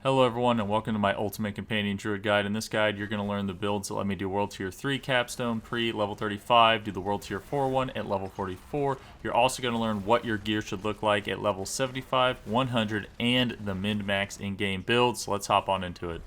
Hello everyone and welcome to my Ultimate Companion Druid Guide. In this guide, you're going to learn the builds that let me do World Tier 3 Capstone pre-level 35, do the World Tier 4 one at level 44. You're also going to learn what your gear should look like at level 75, 100, and the min-max in-game builds. So let's hop on into it.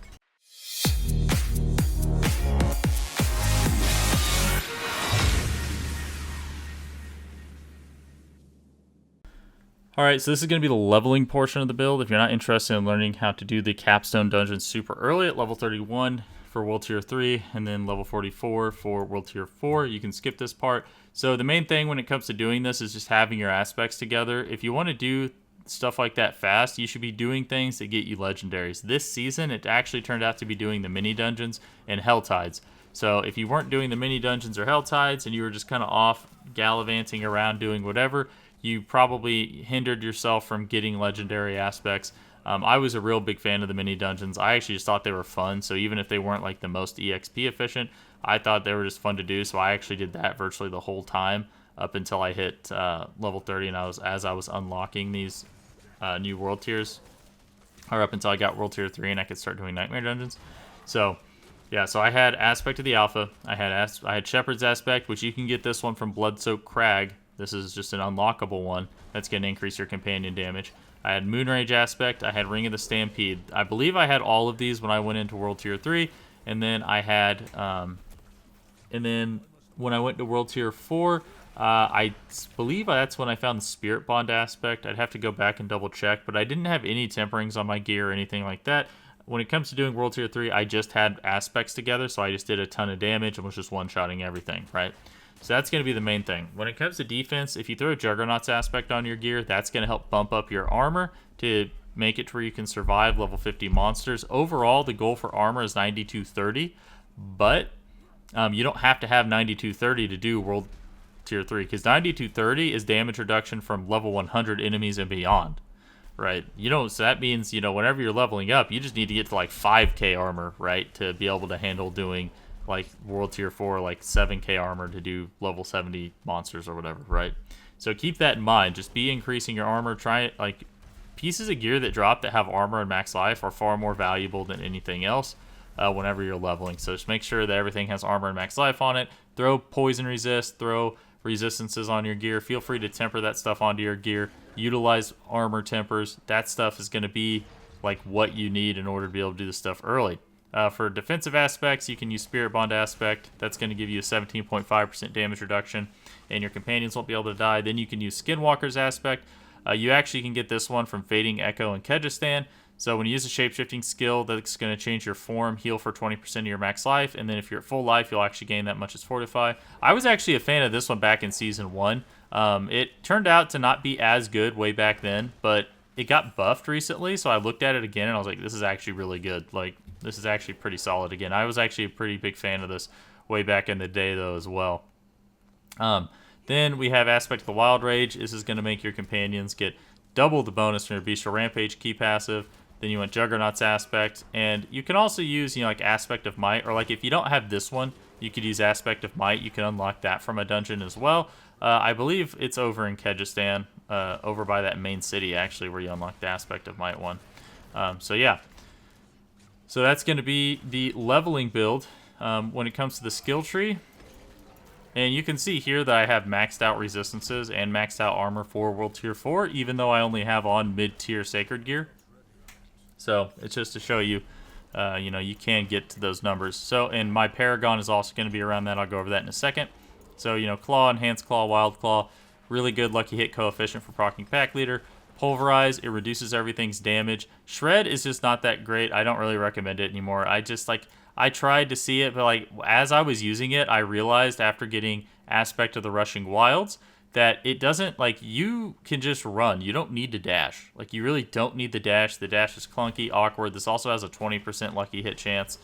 Alright, so this is going to be the leveling portion of the build. If you're not interested in learning how to do the capstone dungeons super early at level 31 for World Tier 3 and then level 44 for World Tier 4, you can skip this part. So the main thing when it comes to doing this is just having your aspects together. If you want to do stuff like that fast, you should be doing things that get you legendaries. This season, it actually turned out to be doing the mini dungeons and hell tides. So if you weren't doing the mini dungeons or hell tides and you were just kind of off gallivanting around doing whatever, you probably hindered yourself from getting legendary aspects. I was a real big fan of the mini dungeons. I actually just thought they were fun. So even if they weren't like the most EXP efficient, I thought they were just fun to do. So I actually did that virtually the whole time up until I hit level 30, and as I was unlocking these new world tiers, or up until I got World Tier 3 and I could start doing Nightmare Dungeons. So yeah, so I had Aspect of the Alpha. I had Shepherd's Aspect, which you can get this one from Bloodsoaked Crag. This is just an unlockable one that's going to increase your companion damage. I had Moonrage Aspect. I had Ring of the Stampede. I believe I had all of these when I went into World Tier 3. And then I had, and then when I went to World Tier 4, I believe that's when I found the Spirit Bond Aspect. I'd have to go back and double check, but I didn't have any temperings on my gear or anything like that. When it comes to doing World Tier 3, I just had aspects together, so I just did a ton of damage and was just one-shotting everything, right? So that's going to be the main thing. When it comes to defense, if you throw a Juggernaut's aspect on your gear, that's going to help bump up your armor to make it to where you can survive level 50 monsters. Overall, the goal for armor is 9230, but you don't have to have 9230 to do World Tier 3, because 9230 is damage reduction from level 100 enemies and beyond, right? So that means, whenever you're leveling up, you just need to get to like 5k armor, right, to be able to handle doing like World Tier 4, like 7k armor to do level 70 monsters or whatever, right? So keep that in mind. Just be increasing your armor. Like, pieces of gear that drop that have armor and max life are far more valuable than anything else whenever you're leveling. So just make sure that everything has armor and max life on it. Throw poison resist, throw resistances on your gear. Feel free to temper that stuff onto your gear. Utilize armor tempers. That stuff is going to be like what you need in order to be able to do this stuff early. For defensive aspects, you can use Spirit Bond Aspect. That's going to give you a 17.5% damage reduction, and your companions won't be able to die. Then you can use Skinwalker's Aspect. You actually can get this one from Fading Echo and Kyrgyzstan. So when you use a shapeshifting skill, that's going to change your form, heal for 20% of your max life, and then if you're at full life, you'll actually gain that much as Fortify. I was actually a fan of this one back in Season 1. It turned out to not be as good way back then, but it got buffed recently, so I looked at it again, and I was like, this is actually really good. Like, this is actually pretty solid again. I was actually a pretty big fan of this way back in the day, though, as well. Then we have Aspect of the Wild Rage. This is going to make your companions get double the bonus from your Bestial Rampage key passive. Then you want Juggernaut's Aspect. And you can also use, like Aspect of Might. Or like if you don't have this one, you could use Aspect of Might. You can unlock that from a dungeon as well. I believe it's over in Kyrgyzstan, over by that main city, actually, where you unlock the Aspect of Might one. So yeah. So that's going to be the leveling build when it comes to the skill tree. And you can see here that I have maxed out resistances and maxed out armor for World Tier 4, even though I only have on mid-tier Sacred Gear. So it's just to show you, you can get to those numbers. So, and my Paragon is also going to be around that. I'll go over that in a second. So, Claw, Enhanced Claw, Wild Claw, really good lucky hit coefficient for proccing Pack Leader. Pulverize, it reduces everything's damage. Shred is just not that great. I don't really recommend it anymore. I tried to see it, but as I was using it, I realized after getting Aspect of the Rushing Wilds that it doesn't, you can just run. You don't need to dash. You really don't need the dash. The dash is clunky, awkward. This also has a 20% lucky hit chance.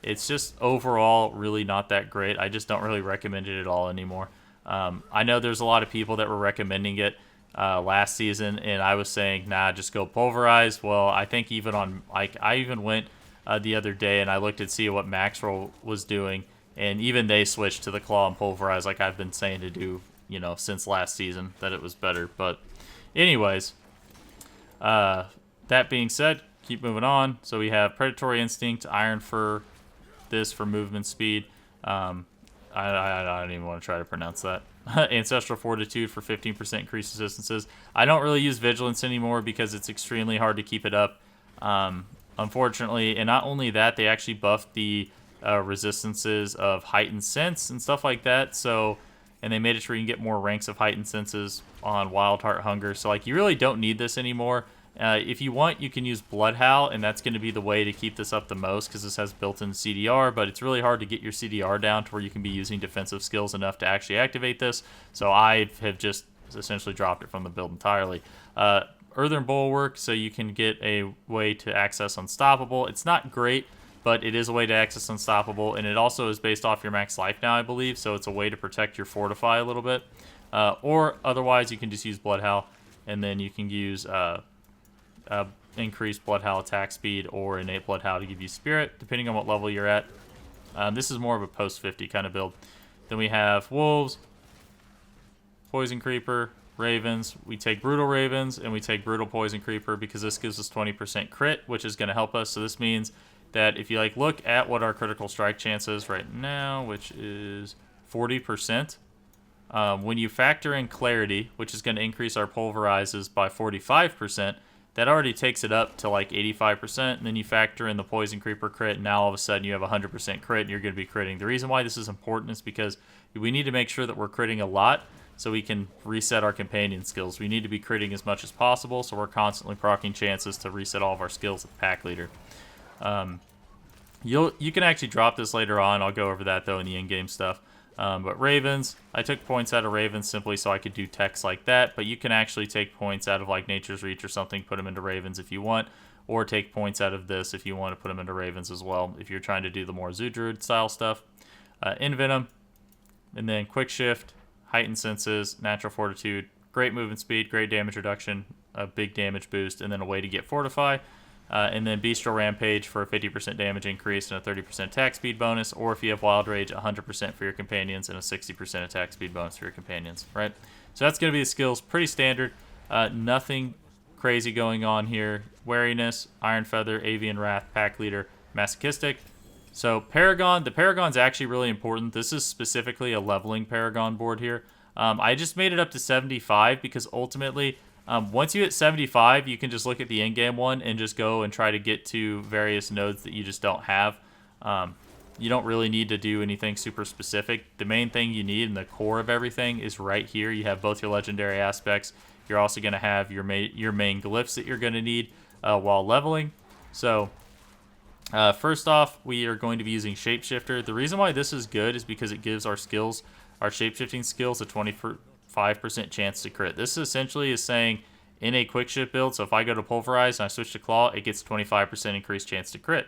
It's just overall really not that great. I just don't really recommend it at all anymore. I know there's a lot of people that were recommending it last season, and I was saying, nah, just go Pulverize. Well, I think even on, I even went the other day and I looked to see what Maxroll was doing, and even they switched to the Claw and Pulverize, like I've been saying to do, since last season, that it was better. But anyways, that being said, keep moving on. So we have Predatory Instinct, Iron Fur, this for movement speed. I don't even want to try to pronounce that. Ancestral Fortitude for 15% increased resistances. I don't really use Vigilance anymore because it's extremely hard to keep it up. Unfortunately, and not only that, they actually buffed the resistances of Heightened Sense and stuff like that. So, and they made it sure you can get more ranks of Heightened Senses on Wild Heart Hunger. So, like, you really don't need this anymore. If you want, you can use Bloodhowl, and that's going to be the way to keep this up the most because this has built-in CDR, but it's really hard to get your CDR down to where you can be using defensive skills enough to actually activate this. So I have just essentially dropped it from the build entirely. Earthen Bulwark, so you can get a way to access Unstoppable. It's not great, but it is a way to access Unstoppable, and it also is based off your max life now, I believe, so it's a way to protect your Fortify a little bit. Or otherwise, you can just use Bloodhowl, and then you can use increased Bloodhowl attack speed or innate Bloodhowl to give you Spirit, depending on what level you're at. This is more of a post-50 kind of build. Then we have Wolves, Poison Creeper, Ravens. We take Brutal Ravens, and we take Brutal Poison Creeper because this gives us 20% crit, which is going to help us. So this means that if you like look at what our critical strike chance is right now, which is 40%, when you factor in Clarity, which is going to increase our pulverizes by 45%, that already takes it up to like 85%, and then you factor in the Poison Creeper crit, and now all of a sudden you have 100% crit, and you're going to be critting. The reason why this is important is because we need to make sure that we're critting a lot so we can reset our companion skills. We need to be critting as much as possible, so we're constantly proccing chances to reset all of our skills with Pack Leader. You can actually drop this later on. I'll go over that, though, in the in-game stuff. But Ravens, I took points out of Ravens simply so I could do techs like that, but you can actually take points out of like Nature's Reach or something, put them into Ravens if you want, or take points out of this if you want to put them into Ravens as well, if you're trying to do the more Druid style stuff. Envenom, and then Quick Shift, Heightened Senses, Natural Fortitude, great movement speed, great damage reduction, a big damage boost, and then a way to get Fortify. And then Bestial Rampage for a 50% damage increase and a 30% attack speed bonus, or if you have Wild Rage, 100% for your companions and a 60% attack speed bonus for your companions, right? So that's going to be the skills, pretty standard, nothing crazy going on here. Wariness, Iron Feather, Avian Wrath, Pack Leader, Masochistic. So Paragon, the Paragon's actually really important. This is specifically a leveling Paragon board here. I just made it up to 75 because ultimately, once you hit 75, you can just look at the in-game one and just go and try to get to various nodes that you just don't have. You don't really need to do anything super specific. The main thing you need and the core of everything is right here. You have both your legendary aspects. You're also going to have your main glyphs that you're going to need while leveling. So first off, we are going to be using Shapeshifter. The reason why this is good is because it gives our skills, our shapeshifting skills, a 5% chance to crit. This essentially is saying in a quick shift build, so if I go to Pulverize and I switch to Claw, it gets 25% increased chance to crit.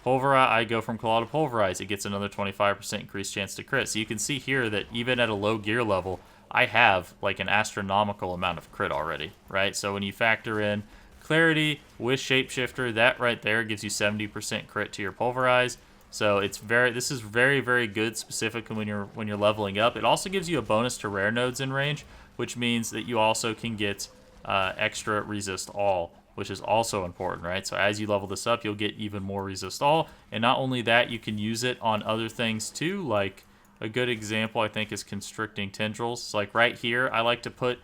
Pulverize, I go from Claw to Pulverize, it gets another 25% increased chance to crit. So you can see here that even at a low gear level, I have like an astronomical amount of crit already, right? So when you factor in Clarity with Shapeshifter, that right there gives you 70% crit to your Pulverize. So this is very, very good, specifically when you're leveling up. It also gives you a bonus to rare nodes in range, which means that you also can get extra resist all, which is also important, right? So as you level this up, you'll get even more resist all, and not only that, you can use it on other things too. Like a good example, I think, is constricting tendrils. So like right here, I like to put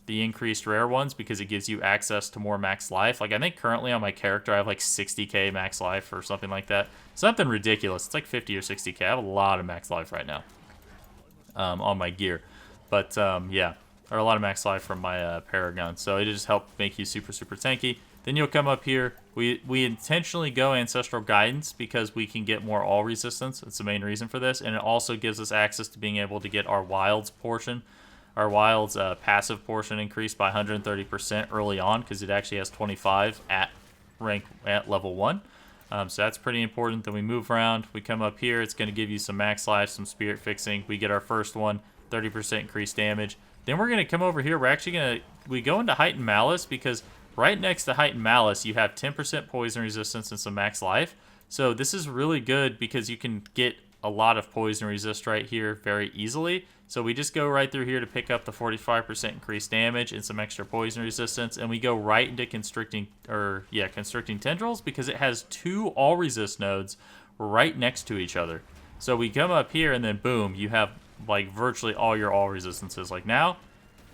the increased rare ones because it gives you access to more max life. Like I think currently on my character I have like 60k max life or something like that. Something ridiculous. It's like 50 or 60k. I have a lot of max life right now on my gear. But yeah, or a lot of max life from my Paragon. So it just helped make you super, super tanky. Then you'll come up here. We intentionally go Ancestral Guidance because we can get more all resistance. That's the main reason for this. And it also gives us access to being able to get our Wilds portion. Our Wild's passive portion increased by 130% early on because it actually has 25 at level 1. So that's pretty important. Then we move around. We come up here. It's going to give you some max life, some spirit fixing. We get our first one, 30% increased damage. Then we're going to come over here. We go into Heightened Malice because right next to Heightened Malice, you have 10% poison resistance and some max life. So this is really good because you can get a lot of poison resist right here very easily. So we just go right through here to pick up the 45% increased damage and some extra poison resistance, and we go right into constricting tendrils because it has 2 all resist nodes right next to each other. So we come up here and then boom, you have like virtually all your all resistances. Like now,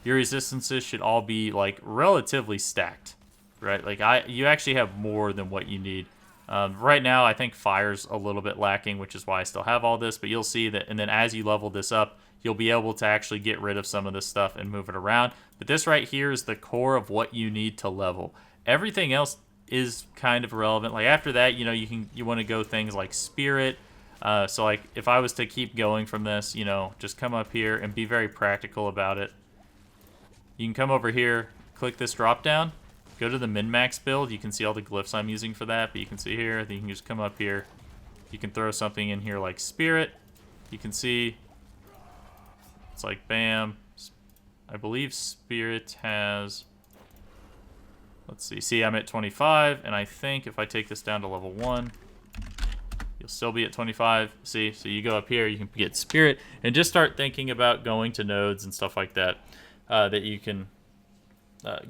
your resistances should all be like relatively stacked, right? Like you actually have more than what you need. Right now, I think fire's a little bit lacking, which is why I still have all this, but you'll see that, and then as you level this up, you'll be able to actually get rid of some of this stuff and move it around. But this right here is the core of what you need to level. Everything else is kind of irrelevant. Like after that, you know, you want to go things like spirit. So like if I was to keep going from this, you know, just come up here and be very practical about it. You can come over here, click this drop down, go to the min-max build. You can see all the glyphs I'm using for that, but you can see here, then you can just come up here. You can throw something in here like spirit. You can see it's like bam. I believe spirit has, let's see, I'm at 25, and I think if I take this down to level 1, you'll still be at 25. See, so you go up here, you can get spirit, and just start thinking about going to nodes and stuff like that, that you can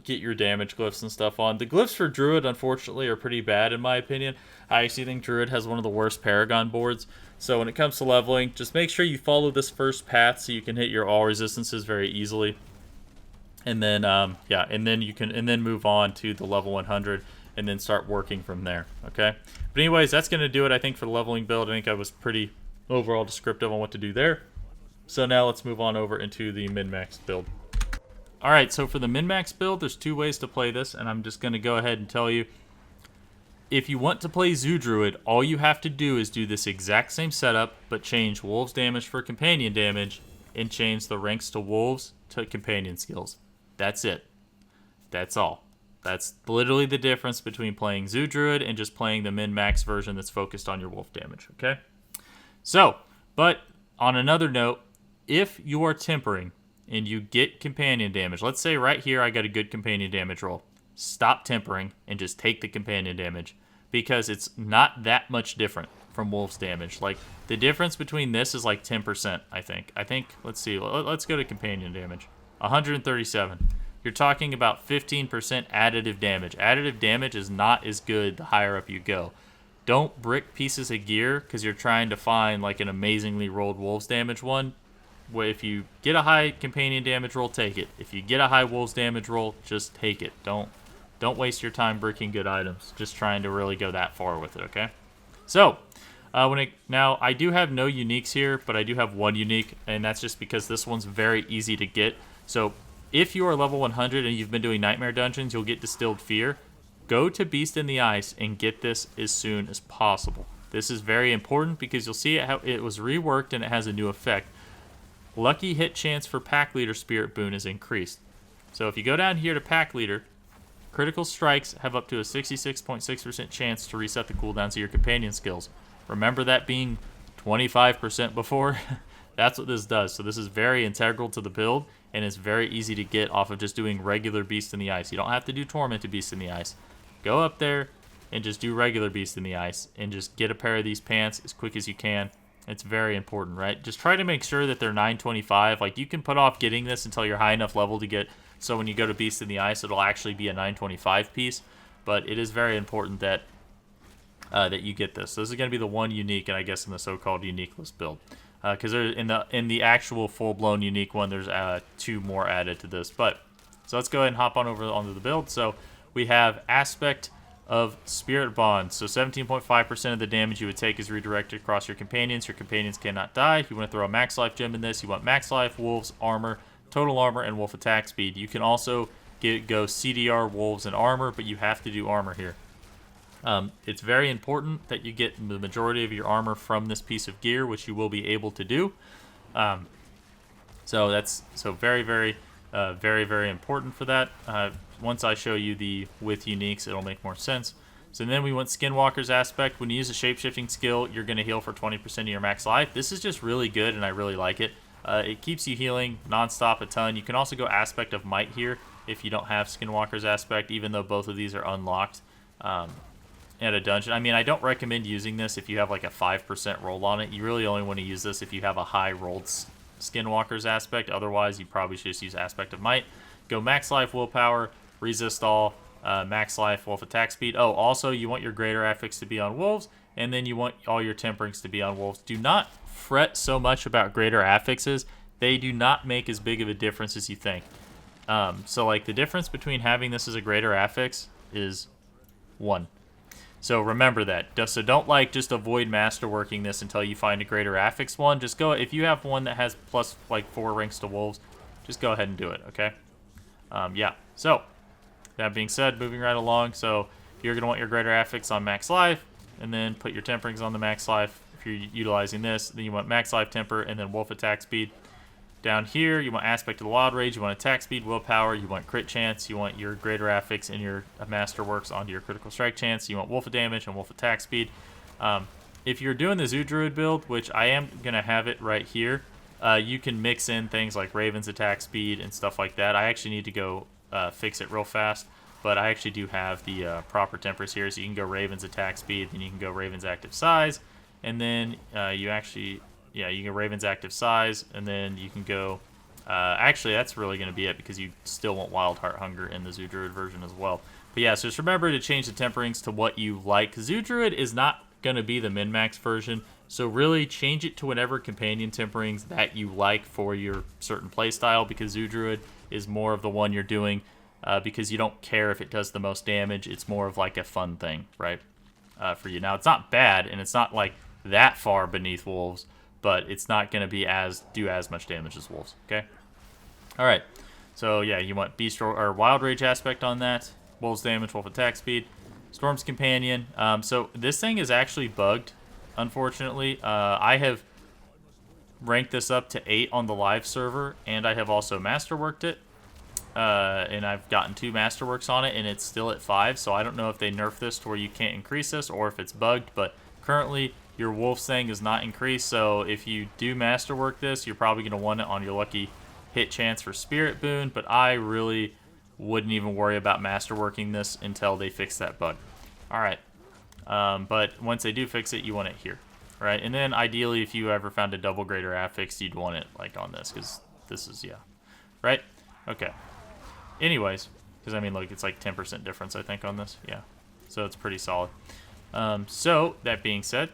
get your damage glyphs and stuff on. The glyphs for Druid, unfortunately, are pretty bad in my opinion. I actually think Druid has one of the worst Paragon boards. So when it comes to leveling, just make sure you follow this first path so you can hit your all resistances very easily. And then, and then move on to the level 100 and then start working from there, okay? But anyways, that's going to do it, I think, for the leveling build. I think I was pretty overall descriptive on what to do there. So now let's move on over into the min-max build. All right, so for the min-max build, there's 2 ways to play this, and I'm just going to go ahead and tell you. If you want to play Zoo Druid, all you have to do is do this exact same setup, but change Wolves damage for companion damage, and change the ranks to Wolves to companion skills. That's it. That's all. That's literally the difference between playing Zoo Druid and just playing the min-max version that's focused on your wolf damage, okay? So, but on another note, if you are tempering and you get companion damage, let's say right here I got a good companion damage roll, stop tempering and just take the companion damage because it's not that much different from wolf's damage. Like, the difference between this is like 10%, I think. Let's see, let's go to companion damage. 137. You're talking about 15% additive damage. Additive damage is not as good the higher up you go. Don't brick pieces of gear because you're trying to find like an amazingly rolled wolves damage one. Where if you get a high companion damage roll, take it. If you get a high wolves damage roll, just take it. Don't waste your time bricking good items. Just trying to really go that far with it, okay? So, now I do have no uniques here, but I do have one unique, and that's just because this one's very easy to get. So, if you are level 100 and you've been doing Nightmare Dungeons, you'll get Distilled Fear. Go to Beast in the Ice and get this as soon as possible. This is very important because you'll see how it was reworked and it has a new effect. Lucky hit chance for Pack Leader Spirit Boon is increased. So if you go down here to Pack Leader, critical strikes have up to a 66.6% chance to reset the cooldowns of your companion skills. Remember that being 25% before? That's what this does. So this is very integral to the build, and it's very easy to get off of just doing regular Beast in the Ice. You don't have to do Tormented Beast in the Ice. Go up there and just do regular Beast in the Ice and just get a pair of these pants as quick as you can. It's very important, right? Just try to make sure that they're 925. Like, you can put off getting this until you're high enough level to get, so when you go to Beast in the Ice, it'll actually be a 925 piece. But it is very important that that you get this. So this is going to be the one unique, and I guess in the so-called unique list build. Because in the actual full-blown unique one, there's 2 more added to this. But so let's go ahead and hop on over onto the build. So we have Aspect of Spirit Bond. So 17.5% of the damage you would take is redirected across your companions. Your companions cannot die. If you want to throw a max life gem in this, you want max life, wolves, armor, total armor, and wolf attack speed. You can also go CDR, wolves, and armor, but you have to do armor here. It's very important that you get the majority of your armor from this piece of gear, which you will be able to do. So that's very, very, very, very important for that. Once I show you the with uniques, it'll make more sense. So then we want Skinwalker's Aspect. When you use a shapeshifting skill, you're going to heal for 20% of your max life. This is just really good, and I really like it. It keeps you healing nonstop a ton. You can also go Aspect of Might here if you don't have Skinwalker's Aspect, even though both of these are unlocked. at a dungeon. I mean, I don't recommend using this if you have like a 5% roll on it. You really only want to use this if you have a high rolled Skinwalker's aspect. Otherwise, you probably should just use Aspect of Might. Go max life, willpower, resist all, max life, wolf attack speed. Oh, also, you want your greater affix to be on wolves, and then you want all your temperings to be on wolves. Do not fret so much about greater affixes. They do not make as big of a difference as you think. So, like, the difference between having this as a greater affix is 1. So remember that. So don't like just avoid masterworking this until you find a greater affix one. Just go, if you have one that has plus like 4 ranks to wolves, just go ahead and do it, okay? Yeah, so that being said, moving right along, so you're going to want your greater affix on max life, and then put your temperings on the max life. If you're utilizing this, then you want max life temper, and then wolf attack speed. Down here, you want Aspect of the Wild Rage, you want attack speed, willpower, you want crit chance, you want your greater affix and your masterworks onto your critical strike chance, you want wolf damage and wolf attack speed. If you're doing the Zoo Druid build, which I am going to have it right here, you can mix in things like Raven's attack speed and stuff like that. I actually need to go fix it real fast, but I actually do have the proper tempers here, so you can go Raven's attack speed, then you can go Raven's active size, and then yeah, you can Raven's active size, and then you can go... actually, that's really going to be it, because you still want Wild Heart Hunger in the Zoo Druid version as well. But yeah, so just remember to change the temperings to what you like. Zoo Druid is not going to be the min-max version, so really change it to whatever companion temperings that you like for your certain playstyle, because Zoo Druid is more of the one you're doing, because you don't care if it does the most damage. It's more of like a fun thing, right, for you. Now, it's not bad, and it's not like that far beneath wolves, but it's not going to be do as much damage as wolves, okay? All right, so yeah, you want Beast or Wild Rage aspect on that, wolves damage, wolf attack speed, Storm's Companion. So this thing is actually bugged, unfortunately. I have ranked this up to 8 on the live server, and I have also masterworked it, and I've gotten 2 masterworks on it, and it's still at 5, so I don't know if they nerf this to where you can't increase this or if it's bugged, but currently your wolf's thing is not increased, so if you do masterwork this, you're probably going to want it on your lucky hit chance for Spirit Boon, but I really wouldn't even worry about masterworking this until they fix that bug. Alright, but once they do fix it, you want it here, right? And then ideally, if you ever found a double greater affix, you'd want it like on this, because this is, yeah, right? Okay. Anyways, because I mean, look, it's like 10% difference, I think, on this, yeah. So it's pretty solid. So, that being said,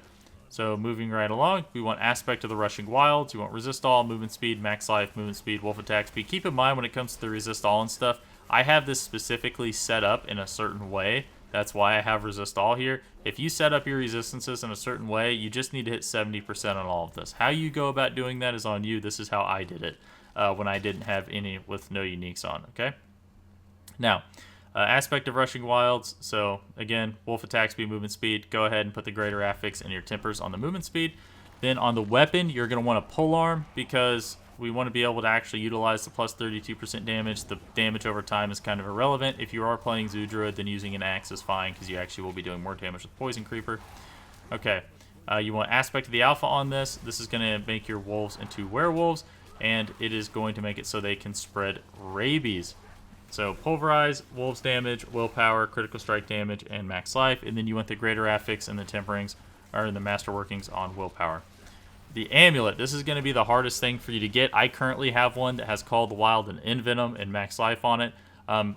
so moving right along, we want Aspect of the Rushing Wilds, you want Resist All, Movement Speed, Max Life, Movement Speed, Wolf Attack Speed. Keep in mind when it comes to the Resist All and stuff, I have this specifically set up in a certain way. That's why I have Resist All here. If you set up your resistances in a certain way, you just need to hit 70% on all of this. How you go about doing that is on you. This is how I did it when I didn't have any with no uniques on, okay? Now, Aspect of Rushing Wilds, so again, Wolf Attack Speed, Movement Speed, go ahead and put the greater affix and your tempers on the movement speed. Then on the weapon, you're going to want a Pole Arm, because we want to be able to actually utilize the plus 32% damage. The damage over time is kind of irrelevant. If you are playing Zoo Druid, then using an axe is fine, because you actually will be doing more damage with Poison Creeper. Okay, you want Aspect of the Alpha on this. This is going to make your wolves into werewolves, and it is going to make it so they can spread rabies. So Pulverize, Wolves damage, Willpower, Critical Strike damage, and Max Life. And then you want the Greater Affix and the Temperings, or the Masterworkings on Willpower. The Amulet, this is going to be the hardest thing for you to get. I currently have one that has Call of the Wild and Envenom and Max Life on it.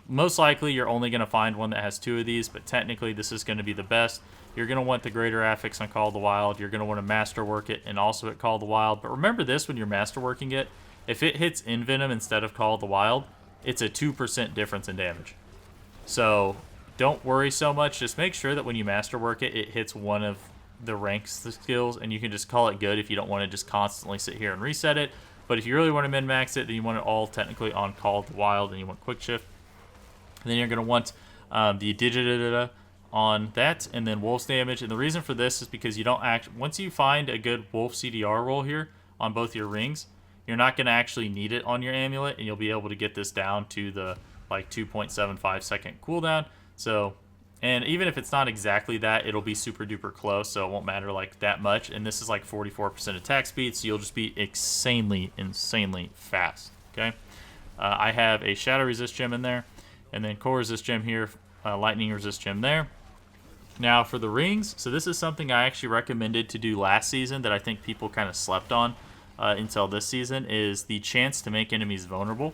Most likely you're only going to find one that has 2 of these, but technically this is going to be the best. You're going to want the Greater Affix on Call of the Wild. You're going to want to Masterwork it and also at Call of the Wild. But remember this when you're Masterworking it. If it hits Envenom instead of Call of the Wild, it's a 2% difference in damage. So don't worry so much. Just make sure that when you masterwork it, it hits one of the ranks, the skills, and you can just call it good if you don't want to just constantly sit here and reset it. But if you really want to min-max it, then you want it all technically on Call of the Wild, and you want Quick Shift. And then you're going to want the Digitata on that, and then Wolf's damage. And the reason for this is because you don't once you find a good Wolf CDR roll here on both your rings, you're not going to actually need it on your amulet, and you'll be able to get this down to the like 2.75 second cooldown. So, and even if it's not exactly that, it'll be super duper close, so it won't matter like that much. And this is like 44% attack speed, so you'll just be insanely fast. Okay, I have a Shadow Resist gem in there, and then Core Resist gem here, Lightning Resist gem there. Now for the rings, so this is something I actually recommended to do last season that I think people kind of slept on until this season, is the chance to make enemies vulnerable.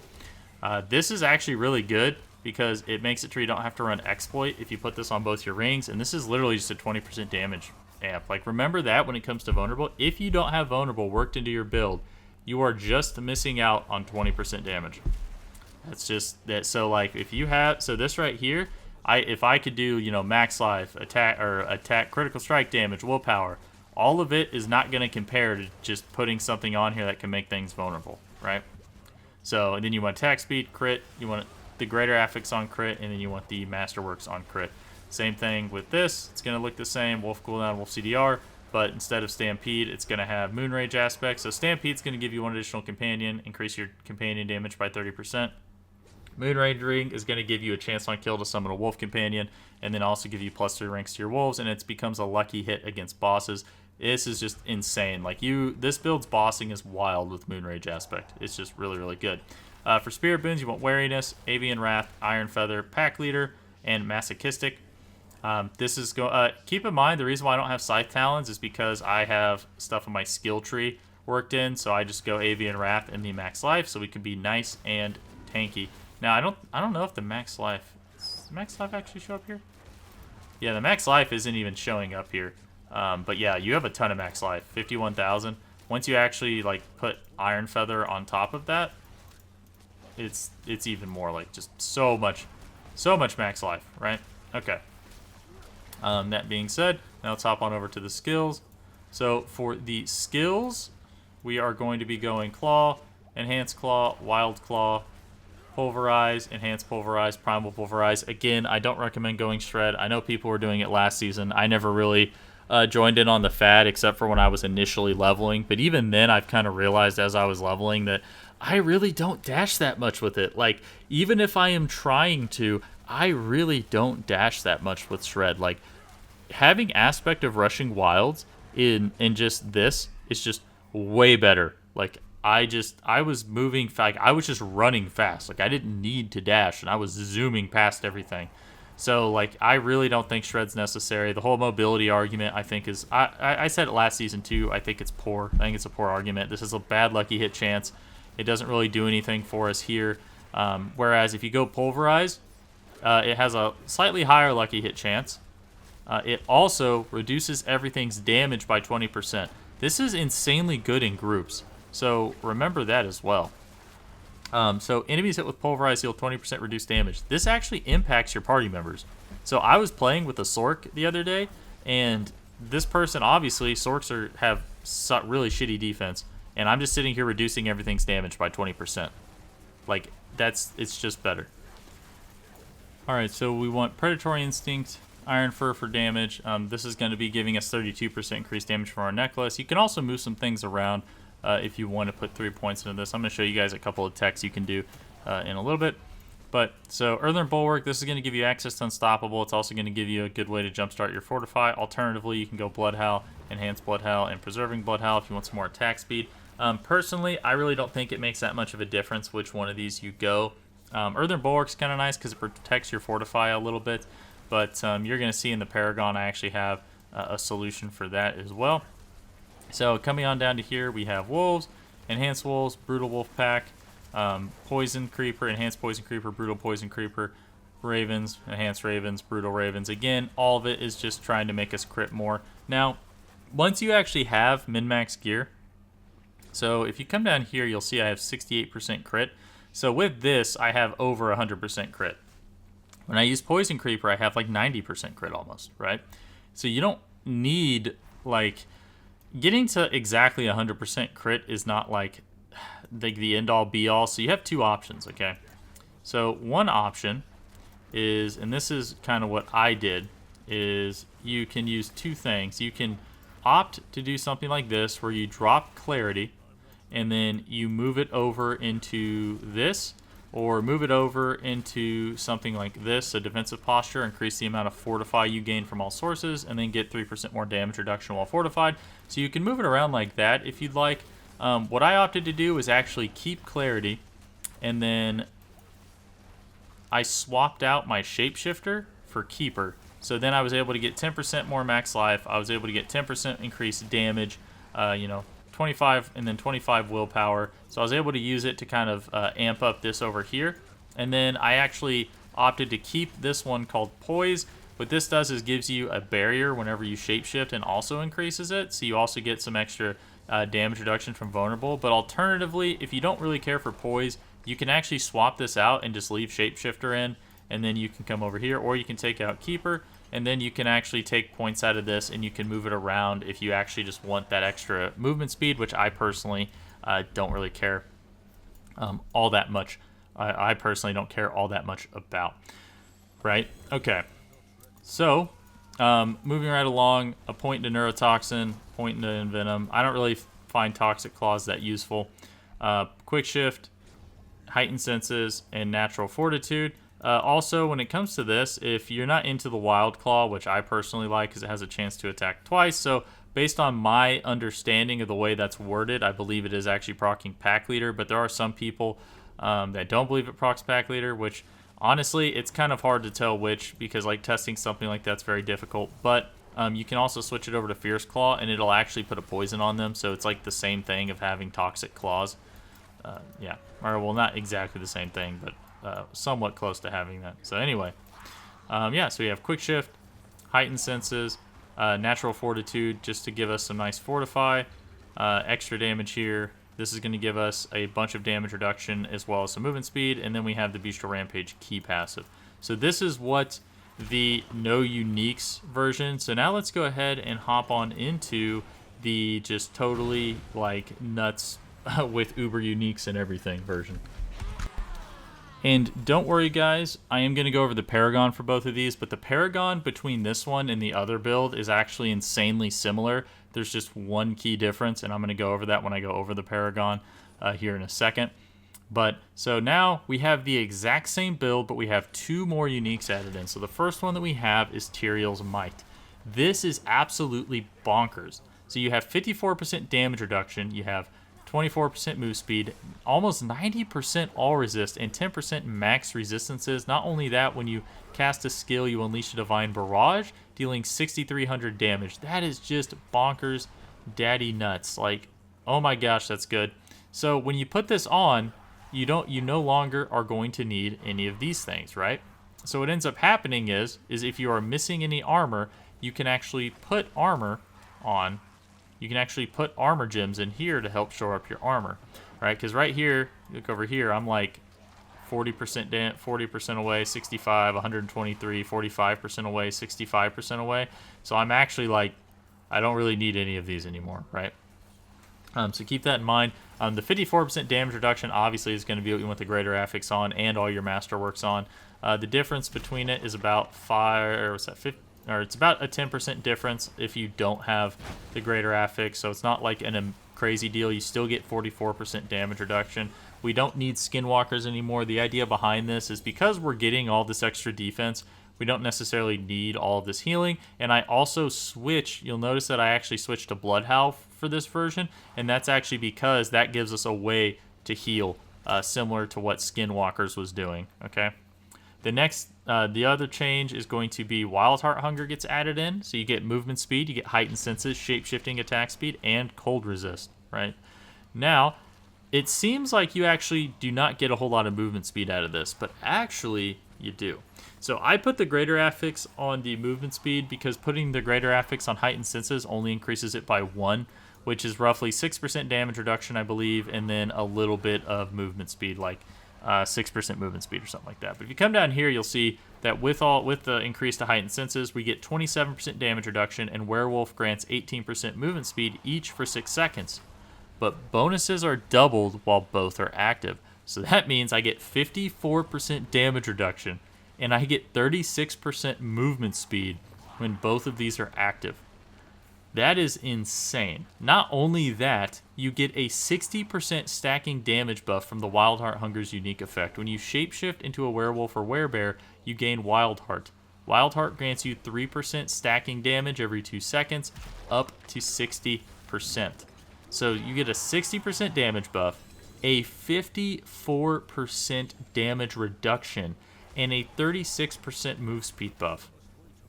This is actually really good because it makes it to where you don't have to run exploit if you put this on both your rings, and this is literally just a 20% damage amp. Like, remember that when it comes to vulnerable. If you don't have vulnerable worked into your build, you are just missing out on 20% damage. That's just that. So like if you have, so this right here, if I could do, you know, max life, attack, critical strike damage, willpower, all of it is not going to compare to just putting something on here that can make things vulnerable, right? So, and then you want attack speed, crit, you want the greater affix on crit, and then you want the masterworks on crit. Same thing with this. It's going to look the same, wolf cooldown, wolf CDR, but instead of stampede, it's going to have moonrage aspect. So stampede's going to give you one additional companion, increase your companion damage by 30%. Moonrage ring is going to give you a chance on kill to summon a wolf companion, and then also give you +3 ranks to your wolves, and it becomes a lucky hit against bosses. This is just insane. Like, this build's bossing is wild with Moonrage aspect. It's just really, really good. For spirit boons, you want wariness, avian wrath, iron feather, pack leader, and masochistic. This is keep in mind the reason why I don't have scythe talons is because I have stuff in my skill tree worked in, so I just go avian wrath and the max life, so we can be nice and tanky. Now I don't know if the max life, does the max life actually show up here? Yeah, the max life isn't even showing up here. But yeah, you have a ton of max life, 51,000. Once you actually like put iron feather on top of that, it's even more, like just so much max life, right? Okay. That being said, now let's hop on over to the skills. So for the skills, we are going to be going claw, enhanced claw, wild claw, pulverize, enhanced pulverize, primal pulverize. Again, I don't recommend going shred. I know people were doing it last season. I never really joined in on the fad except for when I was initially leveling. But even then, I've kind of realized as I was leveling that I really don't dash that much with it. Like, even if I am trying to, I really don't dash that much with shred. Like, having aspect of rushing wilds in just this is just way better. Like, I was moving, like, I was just running fast. Like, I didn't need to dash, and I was zooming past everything. So, like, I really don't think shred's necessary. The whole mobility argument, I think, is... I said it last season, too. I think it's poor. I think it's a poor argument. This is a bad lucky hit chance. It doesn't really do anything for us here. Whereas if you go pulverize, it has a slightly higher lucky hit chance. It also reduces everything's damage by 20%. This is insanely good in groups. So remember that as well. So enemies hit with pulverize deal 20% reduced damage. This actually impacts your party members. So I was playing with a Sork the other day, and this person, obviously, Sorks have really shitty defense, and I'm just sitting here reducing everything's damage by 20%. Like, it's just better. Alright, so we want Predatory Instinct, Iron Fur for damage. This is going to be giving us 32% increased damage from our necklace. You can also move some things around. If you want to put 3 points into this. I'm going to show you guys a couple of techs you can do in a little bit. But, so, Earthen Bulwark, this is going to give you access to Unstoppable. It's also going to give you a good way to jumpstart your Fortify. Alternatively, you can go Blood Howl, Enhanced Blood Howl, and Preserving Blood Howl if you want some more attack speed. Personally, I really don't think it makes that much of a difference which one of these you go. Earthen Bulwark's kind of nice because it protects your Fortify a little bit. But you're going to see in the Paragon I actually have a solution for that as well. So coming on down to here, we have wolves, enhanced wolves, brutal wolf pack, poison creeper, enhanced poison creeper, brutal poison creeper, ravens, enhanced ravens, brutal ravens. Again, all of it is just trying to make us crit more. Now, once you actually have min-max gear, so if you come down here, you'll see I have 68% crit. So with this, I have over 100% crit. When I use poison creeper, I have like 90% crit almost, right? So you don't need, like... Getting to exactly 100% crit is not like the end-all be-all. So you have two options, okay? So one option is, and this is kind of what I did, is you can use two things. You can opt to do something like this where you drop clarity and then you move it over into this, or move it over into something like this, a defensive posture, increase the amount of fortify you gain from all sources, and then get 3% more damage reduction while fortified. So you can move it around like that if you'd like. What I opted to do is actually keep clarity, and then I swapped out my shapeshifter for keeper. So then I was able to get 10% more max life. I was able to get 10% increased damage, 25 and then 25 willpower. So I was able to use it to kind of amp up this over here. And then I actually opted to keep this one called Poise. What this does is gives you a barrier whenever you shapeshift and also increases it. So you also get some extra damage reduction from Vulnerable. But alternatively, if you don't really care for Poise, you can actually swap this out and just leave Shapeshifter in. And then you can come over here, or you can take out Keeper. And then you can actually take points out of this and you can move it around if you actually just want that extra movement speed, which I personally don't really care all that much. I personally don't care all that much about. Right? Okay. So, moving right along, a point into Neurotoxin, point into Envenom. I don't really find Toxic Claws that useful. Quick Shift, Heightened Senses, and Natural Fortitude. Also, when it comes to this, if you're not into the Wild Claw, which I personally like because it has a chance to attack twice, so based on my understanding of the way that's worded, I believe it is actually proccing Pack Leader, but there are some people that don't believe it procs Pack Leader, which honestly, it's kind of hard to tell which, because like testing something like that's very difficult. But you can also switch it over to Fierce Claw, and it'll actually put a poison on them. So it's like the same thing of having Toxic Claws. Yeah, or well, not exactly the same thing, but somewhat close to having that. So anyway, yeah. So we have Quick Shift, Heightened Senses, Natural Fortitude, just to give us some nice Fortify, extra damage here. This is going to give us a bunch of damage reduction as well as some movement speed, and then we have the Bestial Rampage key passive. So this is what the no uniques version. So now let's go ahead and hop on into the just totally like nuts with uber uniques and everything version. And don't worry guys, I am going to go over the Paragon for both of these, but the Paragon between this one and the other build is actually insanely similar. There's just one key difference, and I'm going to go over that when I go over the Paragon here in a second. But so now we have the exact same build, but we have two more uniques added in. So the first one that we have is Tyrael's Might. This is absolutely bonkers. So you have 54% damage reduction, you have 24% move speed, almost 90% all resist, and 10% max resistances. Not only that, when you cast a skill, you unleash a Divine Barrage, dealing 6,300 damage. That is just bonkers daddy nuts. Like, oh my gosh, that's good. So when you put this on, you no longer are going to need any of these things, right? So what ends up happening is if you are missing any armor, you can actually put armor on. You can actually put armor gems in here to help shore up your armor, right? Because right here, look over here, I'm like 40% away, 65, 123, 45% away, 65% away. So I'm actually like, I don't really need any of these anymore, right? So keep that in mind. The 54% damage reduction obviously is going to be what you want the Greater Affix on and all your Masterworks on. The difference between it is about it's about a 10% difference if you don't have the Greater Affix, so it's not like a crazy deal. You still get 44% damage reduction. We don't need Skinwalkers anymore. The idea behind this is because we're getting all this extra defense, we don't necessarily need all of this healing. And I also you'll notice that I actually switched to Bloodhowl for this version, and that's actually because that gives us a way to heal, similar to what Skinwalkers was doing, okay? The other change is going to be Wildheart Hunger gets added in. So you get movement speed, you get heightened senses, shape-shifting attack speed, and cold resist, right? Now, it seems like you actually do not get a whole lot of movement speed out of this, but actually you do. So I put the Greater Affix on the movement speed because putting the Greater Affix on heightened senses only increases it by 1, which is roughly 6% damage reduction, I believe, and then a little bit of movement speed, like 6% movement speed or something like that. But if you come down here, you'll see that with the increase to heightened senses, we get 27% damage reduction, and Werewolf grants 18% movement speed each for 6 seconds. But bonuses are doubled while both are active. So that means I get 54% damage reduction, and I get 36% movement speed when both of these are active. That is insane. Not only that, you get a 60% stacking damage buff from the Wildheart Hunger's unique effect. When you shapeshift into a werewolf or werebear, you gain Wildheart. Wildheart grants you 3% stacking damage every 2 seconds, up to 60%. So you get a 60% damage buff, a 54% damage reduction, and a 36% move speed buff.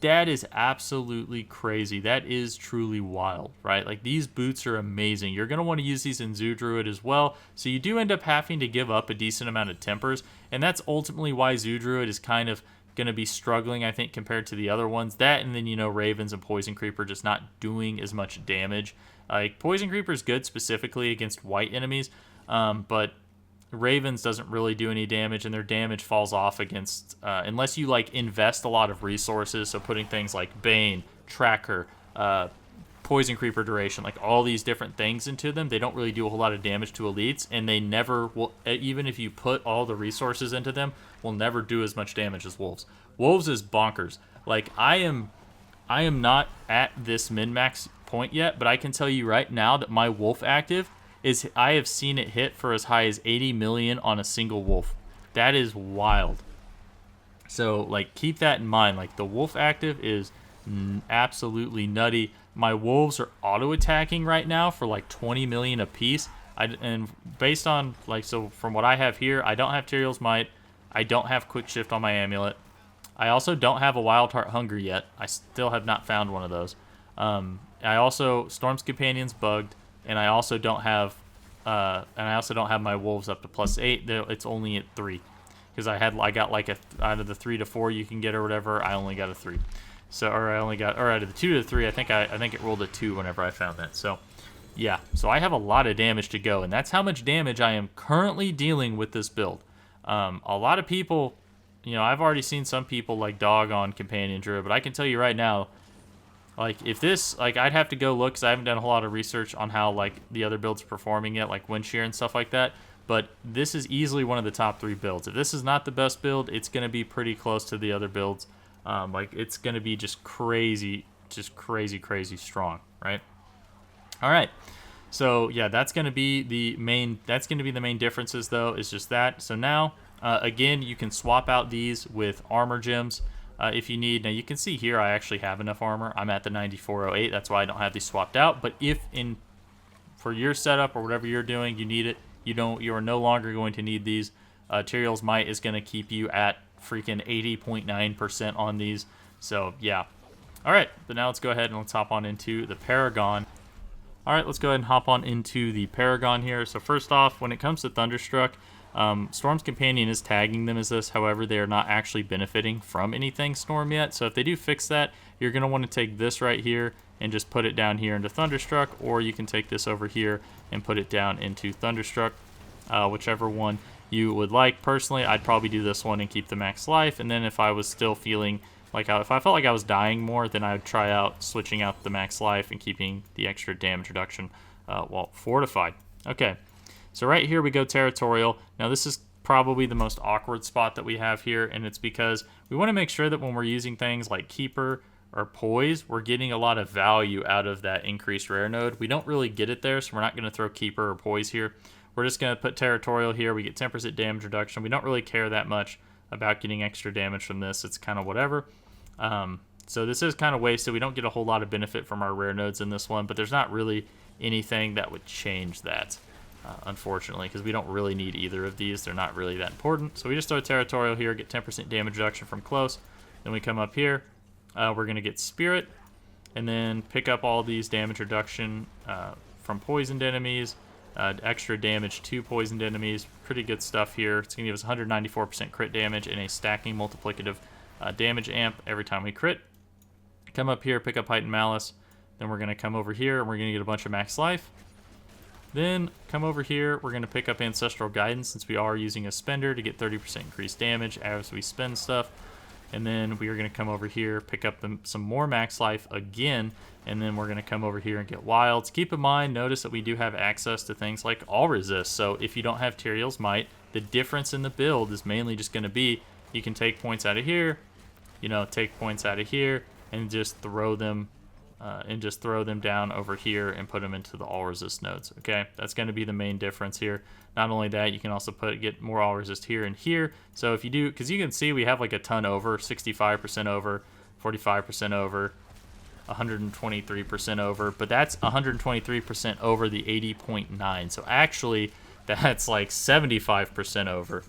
That is absolutely crazy. That is truly wild, right? Like, these boots are amazing. You're going to want to use these in Zoo Druid as well. So you do end up having to give up a decent amount of tempers. And that's ultimately why Zoo Druid is kind of going to be struggling, I think, compared to the other ones. That, and then, you know, Ravens and Poison Creeper just not doing as much damage. Like, Poison Creeper is good specifically against white enemies, but Ravens doesn't really do any damage, and their damage falls off against unless you like invest a lot of resources. So putting things like Bane, Tracker, Poison Creeper duration, like all these different things into them, they don't really do a whole lot of damage to elites, and they never will. Even if you put all the resources into them, will never do as much damage as wolves. Wolves is bonkers. Like, I am not at this min-max point yet, but I can tell you right now that my wolf active is, I have seen it hit for as high as 80 million on a single wolf. That is wild. So, like, keep that in mind. Like, the wolf active is absolutely nutty. My wolves are auto-attacking right now for like 20 million a piece. And based on, like, so from what I have here, I don't have Tyrael's Might. I don't have Quick Shift on my amulet. I also don't have a Wild Heart Hunger yet. I still have not found one of those. I also, Storm's Companion's bugged. And I also don't have, my wolves up to +8. It's only at 3, because I got like out of the 3 to 4 you can get or whatever. I only got a 3, so out of the 2 to 3, I think it rolled a 2 whenever I found that. So yeah, so I have a lot of damage to go, and that's how much damage I am currently dealing with this build. A lot of people, you know, I've already seen some people like dog on Companion Druid, but I can tell you right now, like, if this, like, I'd have to go look, because I haven't done a whole lot of research on how, like, the other builds are performing yet, like Wind Shear and stuff like that, but this is easily one of the top 3 builds. If this is not the best build, it's going to be pretty close to the other builds. Like, it's going to be just crazy strong, right? All right. So, yeah, that's going to be the main differences, though, is just that. So now, again, you can swap out these with armor gems. If you need. Now you can see here I actually have enough armor. I'm at the 9408. That's why I don't have these swapped out. But if for your setup or whatever you're doing, you need it, you are no longer going to need these. Tyrael's Might is going to keep you at freaking 80.9% on these. So yeah. All right, but now let's go ahead and let's hop on into the Paragon. All right, let's go ahead and hop on into the Paragon here. So first off, when it comes to Thunderstruck, Storm's Companion is tagging them as this. However, they are not actually benefiting from anything Storm yet. So if they do fix that, you're going to want to take this right here and just put it down here into Thunderstruck, or you can take this over here and put it down into Thunderstruck, whichever one you would like. Personally, I'd probably do this one and keep the max life, and then if I was still feeling like, if I felt like I was dying more, then I would try out switching out the max life and keeping the extra damage reduction while fortified. Okay. So right here we go Territorial. Now this is probably the most awkward spot that we have here, and it's because we want to make sure that when we're using things like Keeper or Poise, we're getting a lot of value out of that increased rare node. We don't really get it there, so we're not going to throw Keeper or Poise here. We're just going to put Territorial here. We get 10% damage reduction. We don't really care that much about getting extra damage from this. It's kind of whatever. So this is kind of wasted. We don't get a whole lot of benefit from our rare nodes in this one, but there's not really anything that would change that. Unfortunately, because we don't really need either of these. They're not really that important. So we just throw Territorial here, get 10% damage reduction from close. Then we come up here. We're going to get Spirit, and then pick up all these damage reduction from poisoned enemies, extra damage to poisoned enemies. Pretty good stuff here. It's going to give us 194% crit damage and a stacking multiplicative damage amp every time we crit. Come up here, pick up Heightened Malice. Then we're going to come over here, and we're going to get a bunch of max life. Then come over here, we're going to pick up Ancestral Guidance, since we are using a spender to get 30% increased damage as we spend stuff. And then we are going to come over here, pick up some more max life again, and then we're going to come over here and get wilds. Keep in mind, notice that we do have access to things like All Resist. So if you don't have Tyrael's Might, the difference in the build is mainly just going to be you can take points out of here, take points out of here, and just throw them down over here and put them into the all resist nodes. Okay, that's going to be the main difference here. Not only that, you can also get more all resist here and here. So if you do, because you can see we have like a ton over, 65% over, 45% over, 123% over, but that's 123% over the 80.9. So actually, that's like 75% over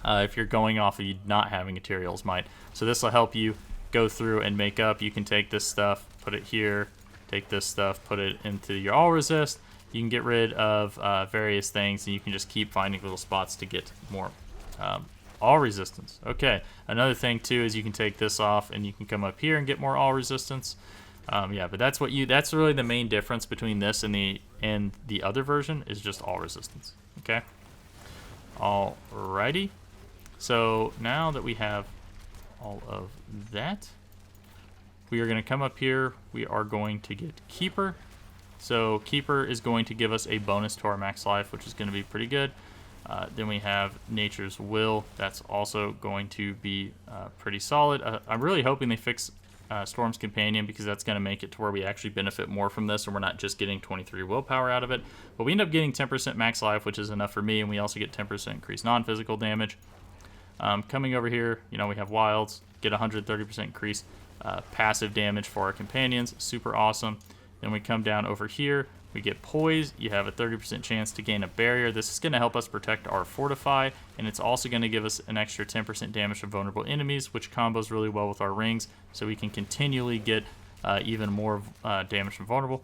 if you're going off of you not having a Tyrael's Might. So this will help you go through and make up. You can take this stuff, put it here, take this stuff, put it into your all resist. You can get rid of various things, and you can just keep finding little spots to get more all resistance. Okay, another thing too is you can take this off and you can come up here and get more all resistance. Yeah, but that's really the main difference between this and the other version is just all resistance. Okay. Alrighty. So now that we have all of that, we are going to come up here. We are going to get Keeper. So Keeper is going to give us a bonus to our max life, which is going to be pretty good. Then we have Nature's Will. That's also going to be pretty solid. I'm really hoping they fix Storm's Companion, because that's going to make it to where we actually benefit more from this, and we're not just getting 23 willpower out of it. But we end up getting 10% max life, which is enough for me, and we also get 10% increased non-physical damage. Coming over here, we have Wilds, get 130% increased passive damage for our companions. Super awesome. Then we come down over here, we get Poise. You have a 30% chance to gain a barrier. This is going to help us protect our Fortify, and it's also going to give us an extra 10% damage from vulnerable enemies, which combos really well with our rings, so we can continually get even more damage from vulnerable.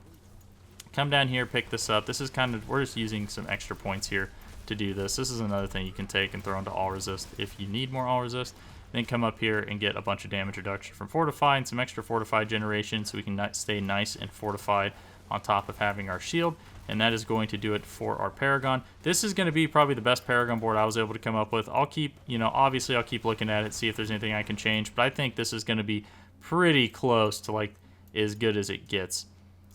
Come down here, pick this up. This is we're just using some extra points here to do this. This is another thing you can take and throw into all resist if you need more all resist. Then come up here and get a bunch of damage reduction from Fortify and some extra Fortify generation, so we can stay nice and fortified on top of having our shield. And that is going to do it for our Paragon. This is going to be probably the best Paragon board I was able to come up with. I'll keep, obviously I'll keep looking at it, see if there's anything I can change, but I think this is going to be pretty close to like as good as it gets.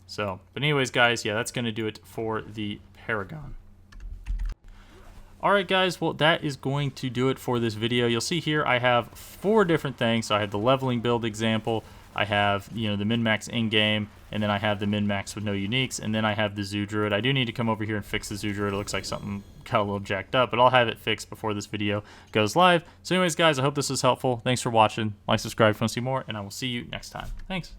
So, but anyways, guys, yeah, that's going to do it for the Paragon. Alright guys, well that is going to do it for this video. You'll see here I have 4 different things. So I have the leveling build example, I have the min-max in-game, and then I have the min-max with no uniques, and then I have the Zoo Druid. I do need to come over here and fix the Zoo Druid. It looks like something got a little jacked up, but I'll have it fixed before this video goes live. So anyways guys, I hope this was helpful. Thanks for watching. Like, subscribe if you want to see more, and I will see you next time. Thanks.